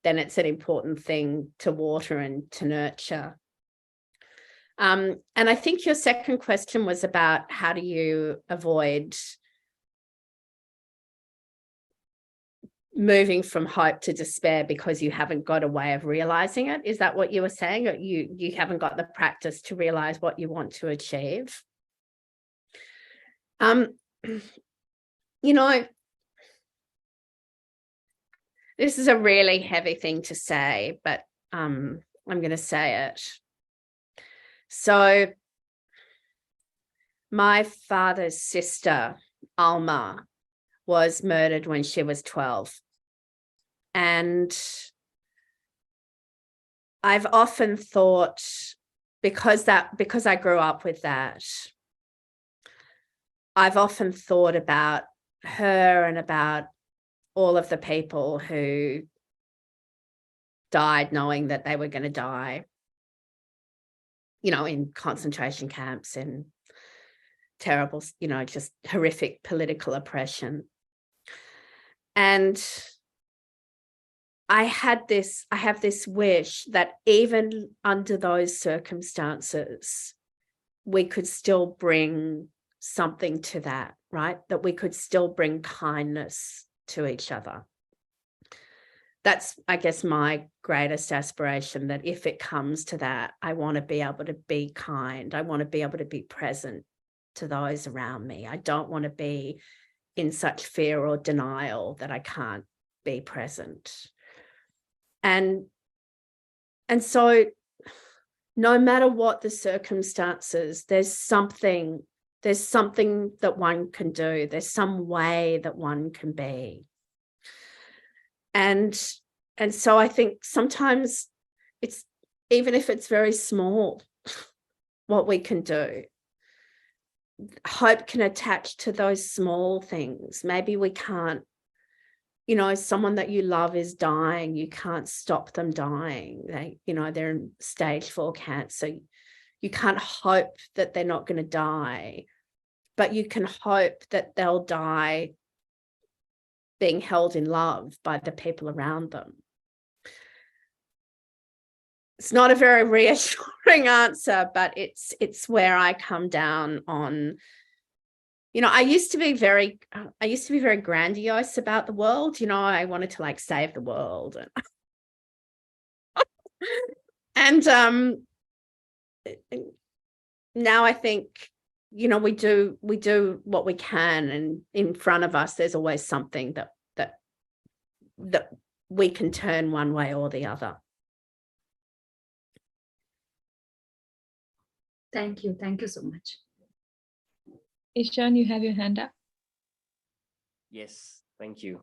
then it's an important thing to water and to nurture. And I think your second question was about how do you avoid moving from hope to despair because you haven't got a way of realizing it. Is that what you were saying? Or you haven't got the practice to realize what you want to achieve? you know, this is a really heavy thing to say, but I'm going to say it. So my father's sister, Alma, was murdered when she was 12. And I've often thought, because I grew up with that, I've often thought about her and about all of the people who died knowing that they were going to die, you know, in concentration camps and terrible, you know, just horrific political oppression. And I have this wish that even under those circumstances, we could still bring something to that, right? That we could still bring kindness to each other. That's, I guess, my greatest aspiration, that if it comes to that, I want to be able to be kind. I want to be able to be present to those around me. I don't want to be in such fear or denial that I can't be present. And so no matter what the circumstances, there's something that one can do. There's some way that one can be. And so I think sometimes it's, even if it's very small, what we can do. Hope can attach to those small things. Maybe we can't, you know, someone that you love is dying, you can't stop them dying. They're in stage 4 cancer. You can't hope that they're not going to die, but you can hope that they'll die being held in love by the people around them. It's not a very reassuring answer, but it's where I come down on. You know, I used to be very grandiose about the world. You know, I wanted to like save the world, and now I think, you know, we do what we can, and in front of us there's always something that we can turn one way or the other. Thank you so much. Ishan, you have your hand up. Yes, thank you.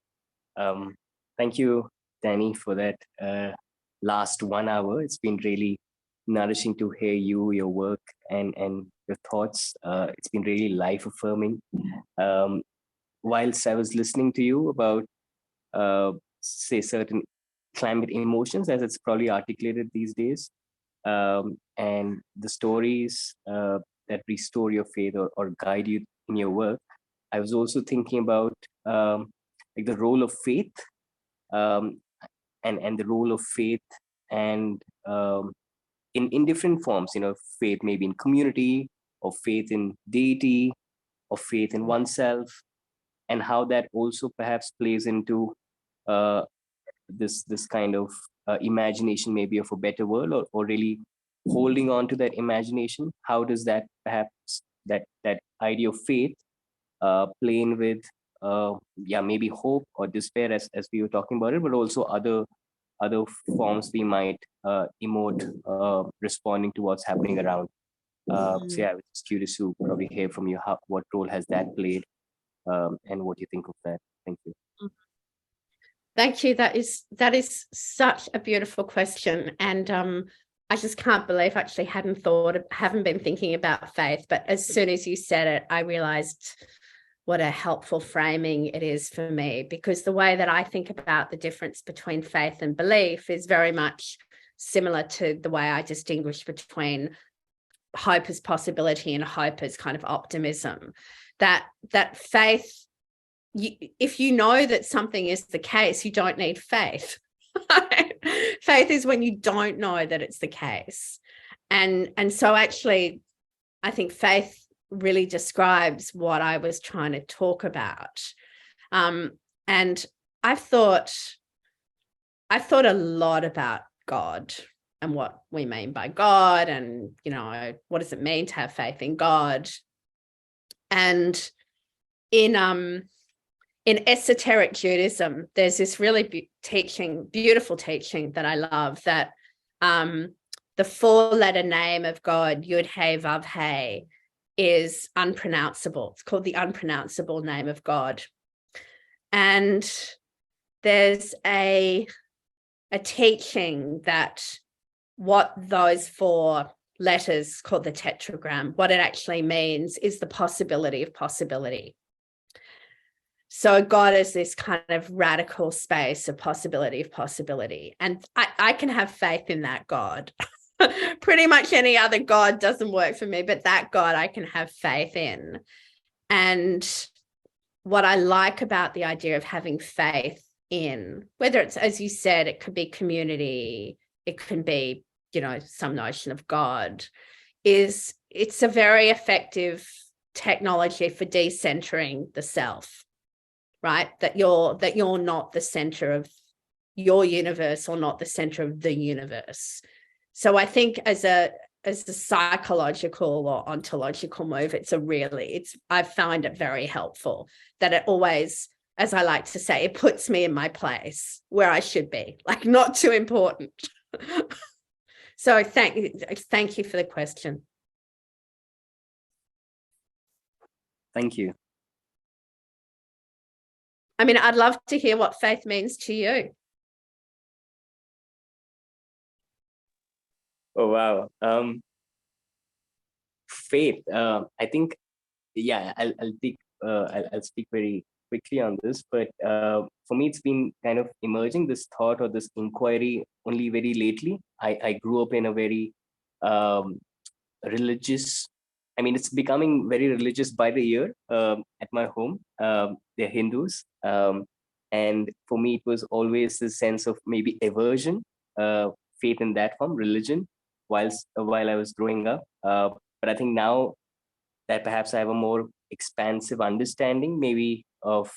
Thank you, Danny, for that last 1 hour. It's been really nourishing to hear your work and your thoughts. It's been really life-affirming. Whilst I was listening to you about, say, certain climate emotions, as it's probably articulated these days, and the stories that restore your faith or guide you in your work, I was also thinking about like the role of faith, and the role of faith and in different forms, you know, faith maybe in community, or faith in deity, or faith in oneself, and how that also perhaps plays into this kind of imagination maybe of a better world, or really holding on to that imagination. How does that perhaps that idea of faith playing with maybe hope or despair, as we were talking about it, but also other forms we might emote responding to what's happening around. So yeah, I was just curious to probably hear from you what role has that played, and what you think of that. Thank you. Thank you. That is such a beautiful question, and I just can't believe I actually haven't been thinking about faith. But as soon as you said it, I realized what a helpful framing it is for me, because the way that I think about the difference between faith and belief is very much similar to the way I distinguish between hope as possibility and hope as kind of optimism. That faith, if you know that something is the case, you don't need faith. Faith is when you don't know that it's the case. And so actually, I think faith really describes what I was trying to talk about. And I've thought a lot about God and what we mean by God, and, you know, what does it mean to have faith in God? And in in esoteric Judaism, there's this really beautiful teaching that I love, that the 4-letter name of God, Yud He Vav He, is unpronounceable. It's called the unpronounceable name of God. And there's a teaching that what those 4 letters, called the tetragram, what it actually means is the possibility of possibility. So God is this kind of radical space of possibility of possibility. And I can have faith in that God. Pretty much any other God doesn't work for me, but that God I can have faith in. And what I like about the idea of having faith in, whether it's, as you said, it could be community, it can be, some notion of God, is it's a very effective technology for decentering the self, right? That you're not the center of your universe, or not the center of the universe. So I think as a psychological or ontological move, I find it very helpful, that it always, as I like to say, it puts me in my place where I should be, like not too important. So thank you for the question. Thank you. I mean, I'd love to hear what faith means to you. Oh, wow. Faith. I think, I'll speak very quickly on this, but for me, it's been kind of emerging, this thought or this inquiry, only very lately. I grew up in a very religious, it's becoming very religious by the year at my home. They're Hindus. And for me, it was always this sense of maybe aversion, faith in that form, religion, while I was growing up. But I think now that perhaps I have a more expansive understanding, maybe of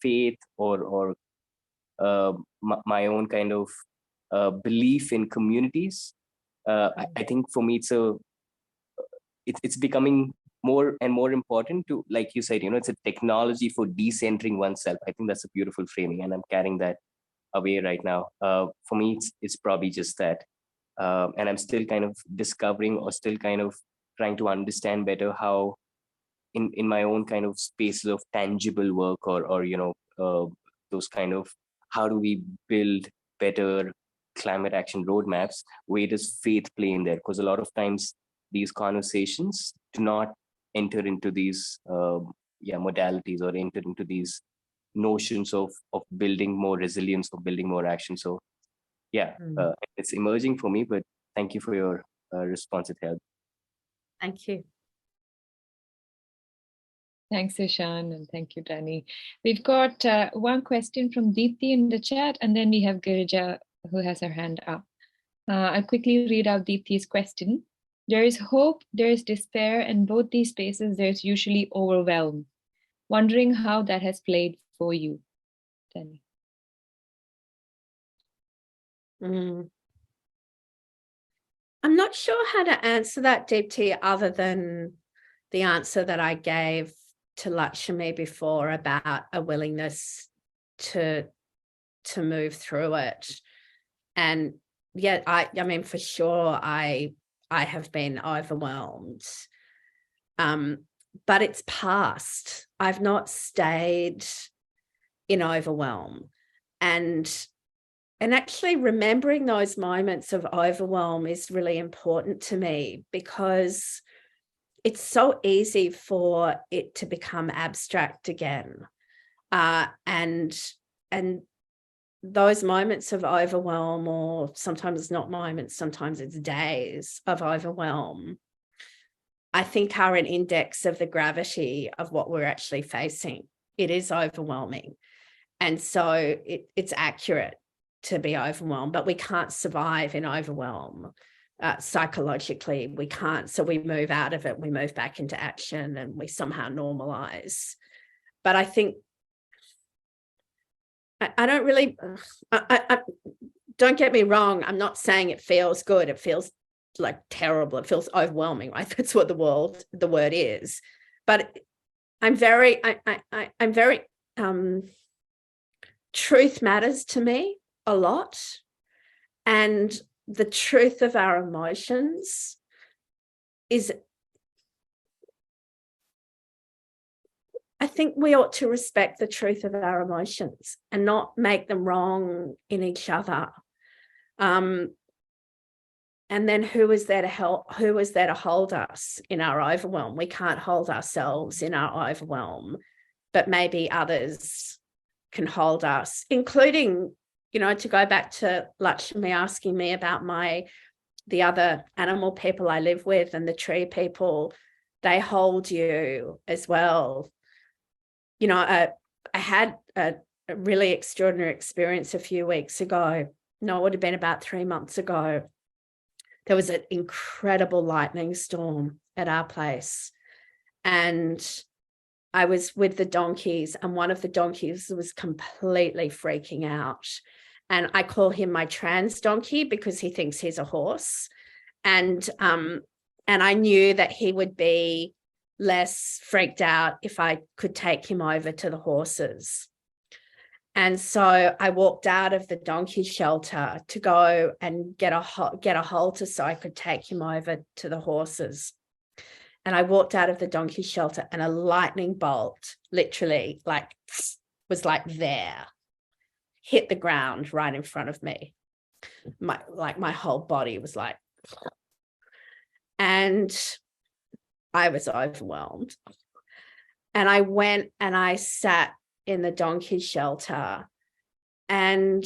faith, or my own kind of belief in communities. I think for me, it's becoming more and more important to, like you said, it's a technology for decentering oneself. I think that's a beautiful framing, and I'm carrying that away right now. For me, it's probably just that. And I'm still kind of discovering, or still kind of trying to understand better how in my own kind of spaces of tangible work, or those kind of, how do we build better climate action roadmaps, where does faith play in there? Because a lot of times these conversations do not enter into these modalities, or enter into these notions of building more resilience, or building more action. So it's emerging for me, but thank you for your response. It helped. Thank you. Thanks, Ishan, and thank you, Danny. We've got one question from Deepthi in the chat, and then we have Girija, who has her hand up. I'll quickly read out Deepthi's question. There is hope, there is despair, and both these spaces, there's usually overwhelm. Wondering how that has played for you, Danny. I'm not sure how to answer that, Deepthi, other than the answer that I gave to Lakshmi before about a willingness to move through it. And yeah, I mean, for sure, I have been overwhelmed, but it's past. I've not stayed in overwhelm, and actually remembering those moments of overwhelm is really important to me, because it's so easy for it to become abstract again. And those moments of overwhelm, or sometimes it's not moments, sometimes it's days of overwhelm, I think are an index of the gravity of what we're actually facing. It is overwhelming. And so it's accurate to be overwhelmed, but we can't survive in overwhelm. Psychologically, we can't. So we move out of it, we move back into action, and we somehow normalize. But I think I don't really, don't get me wrong, I'm not saying it feels good. It feels like terrible. It feels overwhelming, right? That's what the word is. But I'm very truth matters to me a lot, and the truth of our emotions is, I think we ought to respect the truth of our emotions and not make them wrong in each other. And then who is there to help? Who is there to hold us in our overwhelm? We can't hold ourselves in our overwhelm, but maybe others can hold us, including, you know, to go back to Lakshmi asking me about the other animal people I live with and the tree people, they hold you as well. You know, I had a really extraordinary experience a few weeks ago. No, it would have been about 3 months ago. There was an incredible lightning storm at our place. And I was with the donkeys, and one of the donkeys was completely freaking out. And I call him my trans donkey because he thinks he's a horse. And I knew that he would be less freaked out if I could take him over to the horses. And so I walked out of the donkey shelter to go and get a halter so I could take him over to the horses. And I walked out of the donkey shelter, and a lightning bolt literally was there, hit the ground right in front of me. My whole body was like, and I was overwhelmed. And I went and I sat in the donkey shelter, and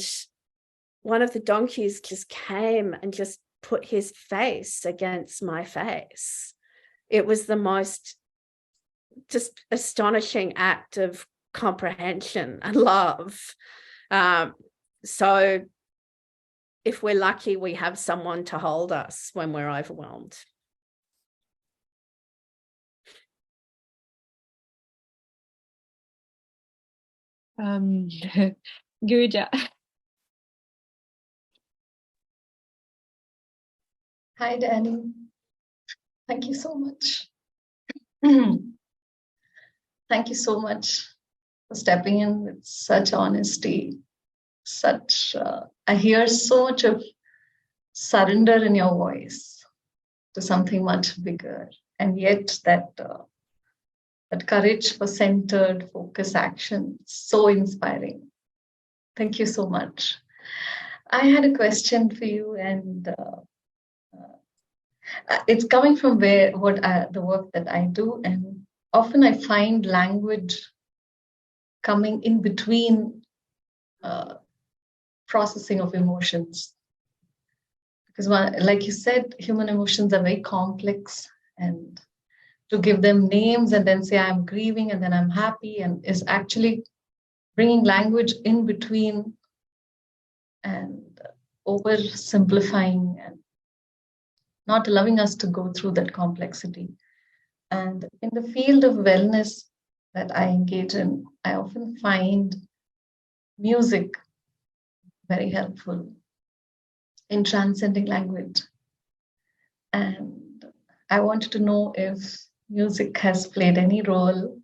one of the donkeys just came and just put his face against my face. It was the most just astonishing act of comprehension and love. So if we're lucky, we have someone to hold us when we're overwhelmed. Guja. Hi, Danny. Thank you so much. Thank you so much for stepping in with such honesty. I hear so much of surrender in your voice to something much bigger, and yet that courage for centered, focused action, so inspiring. Thank you so much. I had a question for you, and it's coming from the work that I do, and often I find language coming in between processing of emotions. Because like you said, human emotions are very complex, and to give them names and then say I'm grieving and then I'm happy, and is actually bringing language in between and oversimplifying and not allowing us to go through that complexity. And in the field of wellness that I engage in, I often find music very helpful in transcending language. And I wanted to know if music has played any role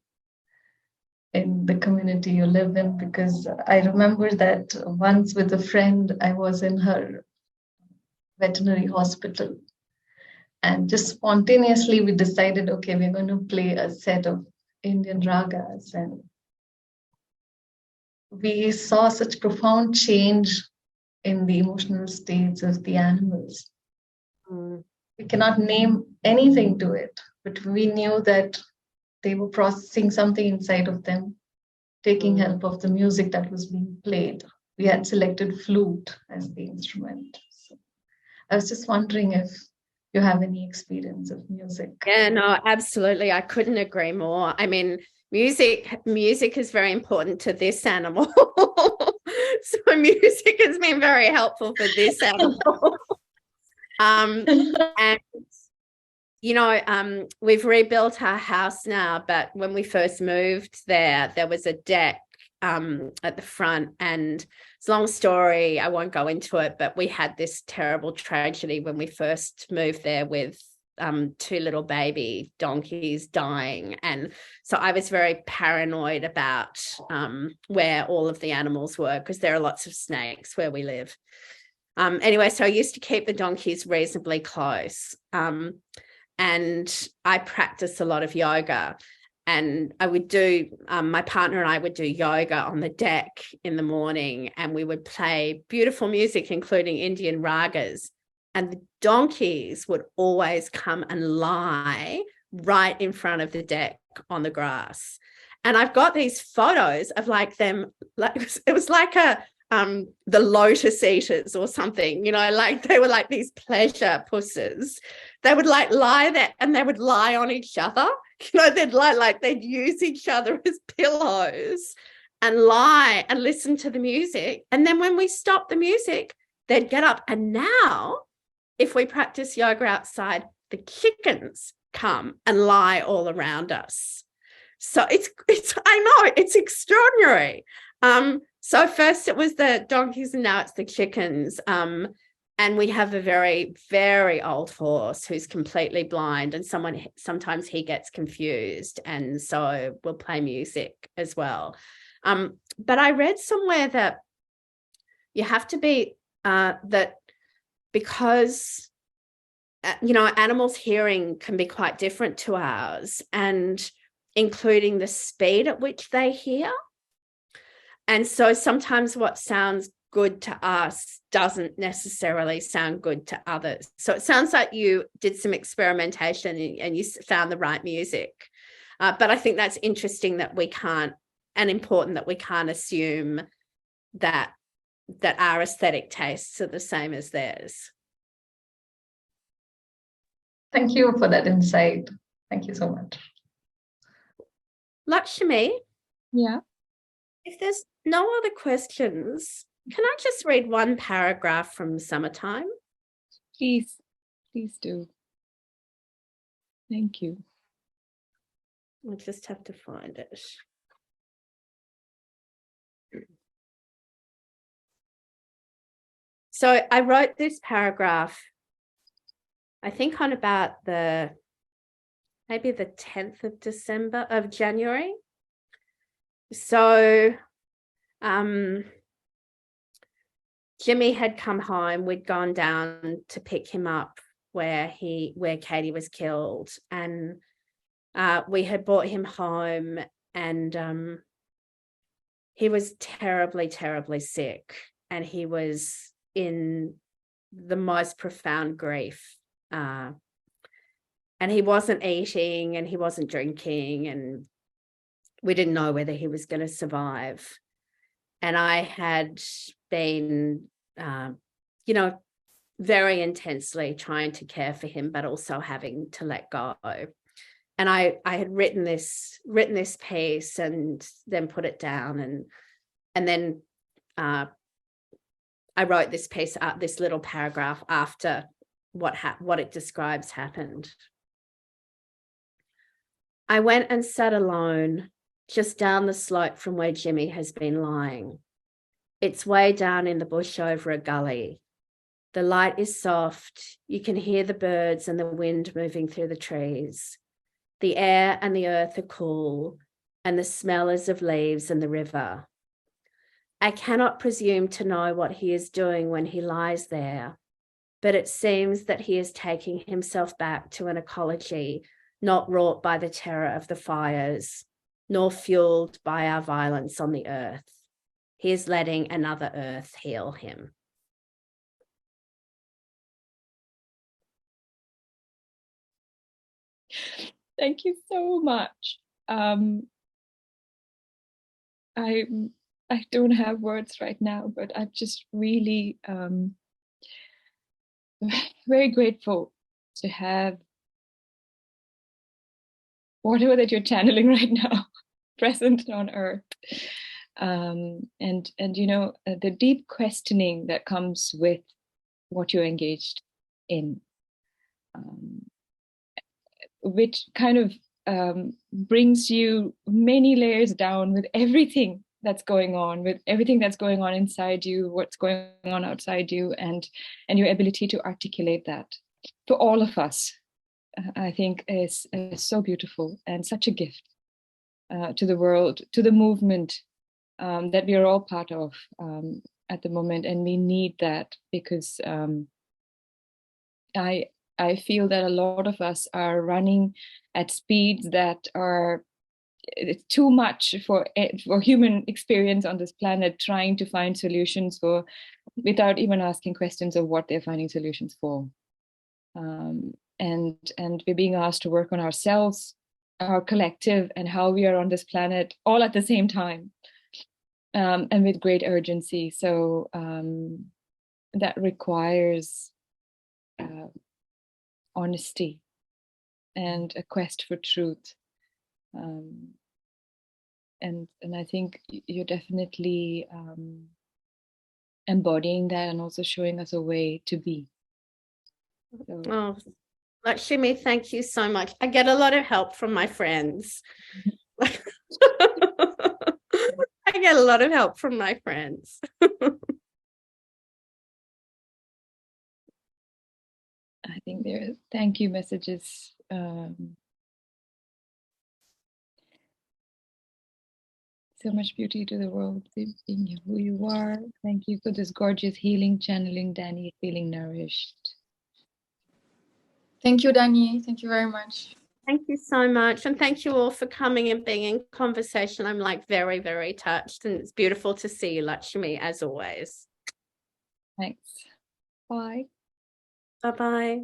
in the community you live in, because I remember that once with a friend, I was in her veterinary hospital, and just spontaneously we decided, okay, we're going to play a set of Indian ragas, and we saw such profound change in the emotional states of the animals. We cannot name anything to it, but we knew that they were processing something inside of them, taking help of the music that was being played. We had selected flute as the instrument. So I was just wondering if you have any experience of music. Yeah, no, absolutely. I couldn't agree more. I mean, music is very important to this animal. So music has been very helpful for this animal. And you know, we've rebuilt our house now, but when we first moved there was a deck at the front, and it's a long story, I won't go into it, but we had this terrible tragedy when we first moved there with two little baby donkeys dying. And so I was very paranoid about where all of the animals were, because there are lots of snakes where we live. Anyway, so I used to keep the donkeys reasonably close. And I practiced a lot of yoga. And I would do, my partner and I would do yoga on the deck in the morning, and we would play beautiful music, including Indian ragas. And the donkeys would always come and lie right in front of the deck on the grass. And I've got these photos of like them, like it was like the lotus eaters or something, you know, like they were like these pleasure pusses. They would like lie there and they would lie on each other. You know, they'd lie, like they'd use each other as pillows and lie and listen to the music. And then when we stopped the music, they'd get up. And now, if we practice yoga outside, the chickens come and lie all around us. So it's I know, it's extraordinary. So first it was the donkeys and now it's the chickens. And we have a very, very old horse who's completely blind, and sometimes he gets confused, and so we'll play music as well. But I read somewhere that you have to be that because you know, animals' hearing can be quite different to ours, and including the speed at which they hear. And so sometimes what sounds good to us doesn't necessarily sound good to others. So it sounds like you did some experimentation and you found the right music. But I think that's interesting that we can't, and important that we can't assume that our aesthetic tastes are the same as theirs. Thank you for that insight. Thank you so much. Lakshmi? Yeah. If there's no other questions, can I just read one paragraph from Summertime? Please do. Thank you. I just have to find it. So I wrote this paragraph, I think on about maybe the 10th of January. So Jimmy had come home. We'd gone down to pick him up where Katie was killed, and we had brought him home, and he was terribly, terribly sick, and he was in the most profound grief. And he wasn't eating and he wasn't drinking, and we didn't know whether he was going to survive. And I had been, you know, very intensely trying to care for him, but also having to let go. And I had written this piece and then put it down, and then I wrote this piece, this little paragraph after what it describes happened. I went and sat alone just down the slope from where Jimmy has been lying. It's way down in the bush over a gully. The light is soft. You can hear the birds and the wind moving through the trees. The air and the earth are cool, and the smell is of leaves and the river. I cannot presume to know what he is doing when he lies there, but it seems that he is taking himself back to an ecology not wrought by the terror of the fires, nor fueled by our violence on the earth. He is letting another earth heal him. Thank you so much. I don't have words right now, but I'm just really very grateful to have whatever that you're channeling right now present on earth. And you know, the deep questioning that comes with what you're engaged in, which kind of brings you many layers down with everything that's going on, inside you, what's going on outside you, and your ability to articulate that for all of us. I think is so beautiful and such a gift to the world, to the movement that we are all part of at the moment, and we need that because I feel that a lot of us are running at speeds that are too much for human experience on this planet, trying to find solutions for without even asking questions of what they're finding solutions for. And we're being asked to work on ourselves, our collective, and how we are on this planet all at the same time, and with great urgency. So that requires honesty and a quest for truth. And I think you're definitely embodying that and also showing us a way to be. So. Oh, Lakshmi, thank you so much. I get a lot of help from my friends. I get a lot of help from my friends. I think there are thank you messages. So much beauty to the world, being who you are. Thank you for this gorgeous healing channeling, Dani, feeling nourished. Thank you, Dani. Thank you very much. Thank you so much. And thank you all for coming and being in conversation. I'm like very, very touched, and it's beautiful to see you, Lakshmi, as always. Thanks. Bye. Bye-bye.